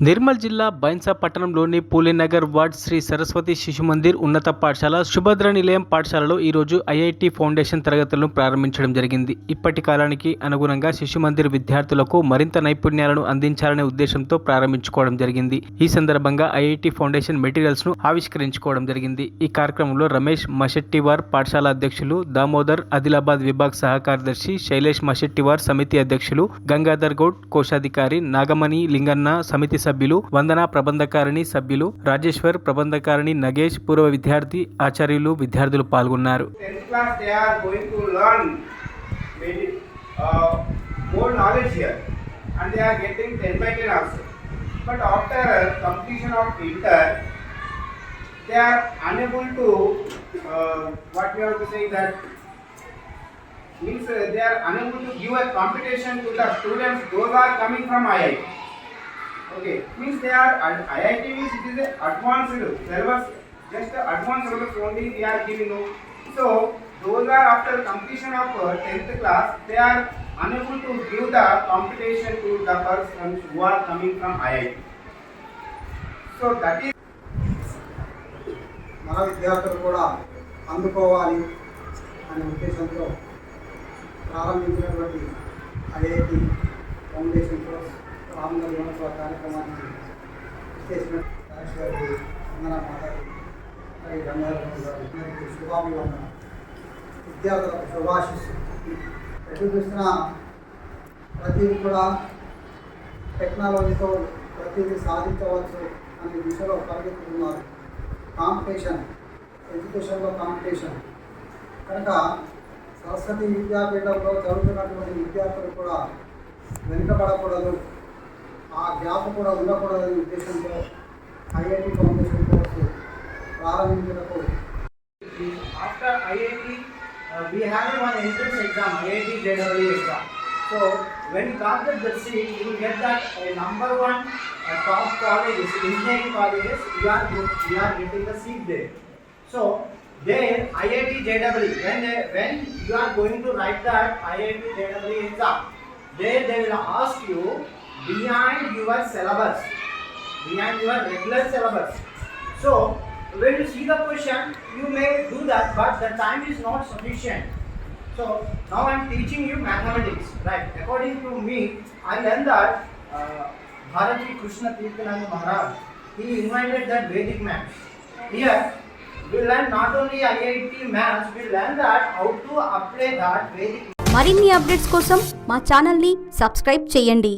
నిర్మల్ జిల్లా బైన్సా పట్టణంలోని పూలేనగర్ వార్డ్ శ్రీ సరస్వతి శిశు మందిర్ ఉన్నత పాఠశాల సుభద్ర నిలయం పాఠశాలలో ఈరోజు ఐఐటి ఫౌండేషన్ తరగతులను ప్రారంభించడం జరిగింది. ఇప్పటి కాలానికి అనుగుణంగా శిశు మందిర్ విద్యార్థులకు మరింత నైపుణ్యాలను అందించాలనే ఉద్దేశంతో ప్రారంభించుకోవడం జరిగింది. ఈ సందర్భంగా ఐఐటి ఫౌండేషన్ మెటీరియల్స్ ను ఆవిష్కరించుకోవడం జరిగింది. ఈ కార్యక్రమంలో రమేష్ మషెట్టివార్ పాఠశాల అధ్యక్షులు, దామోదర్ ఆదిలాబాద్ విభాగ్ సహ కార్యదర్శి, శైలేష్ మషెట్టివార్ సమితి అధ్యక్షులు, గంగాధర్ గౌడ్ కోశాధికారి, నాగమణి లింగన్న సమితి సభ్యులు, వందన ప్రబంధకారిణి సభ్యులు, రాజేశ్వర్ ప్రబంధకారిణి నగేష్, పూర్వ విద్యార్థి, ఆచార్యులు, విద్యార్థులు పాల్గొన్నారు. Means they are unable to give a competition to the students those are coming from IIT. Okay, means they are IIT means it is a advanced syllabus, just advanced syllabus only we are giving. So those are after completion of 10th class they are unable to give the competition to the persons who are coming from IIT. So that is మన విద్యార్థులు కూడా అందుకోవాలి అనే ఉద్దేశంతో ప్రారంభించినటువంటి IIT foundation course ప్రారంభ దినోత్సవ కార్యక్రమానికి చేసిన శుభాభివందన, విద్యార్థులకు శుభాశిస్సు. ఎటు చూసినా ప్రతిదీ కూడా టెక్నాలజీతో ప్రతిదీ సాధించవచ్చు అనే దిశలో పరిగెత్తుతున్నారు. కాంపిటీషన్, ఎడ్యుకేషన్లో కాంపిటీషన్ కనుక సరస్వతి విద్యాపీఠంలో చదువుతున్నటువంటి విద్యార్థులు కూడా వెనుకబడకూడదు, ఆ గ్యాప్ కూడా ఉండకూడదనే ఉద్దేశంతో ఐఐటి ఫౌండేషన్ కోర్సు ప్రారంభించటకు. After IIT we have one entrance exam, IIT JEE exam. So when you got the seat you will get that number one top colleges, engineering colleges, you are getting the seat there. So there IIT JEE, when you are going to write that IIT JEE exam, there they will ask you behind your syllabus, behind your regular syllabus. So when you see the question you may do that, but the time is not sufficient. So now I am teaching you mathematics, right? According to me I learned that Bharati Krishna Tirthananda Maharaj, he invented that Vedic maths. Here we learn not only IIT maths, we learn that how to apply that Vedic. మరిన్ని updates కోసం మా ఛానల్ని subscribe చేయండి.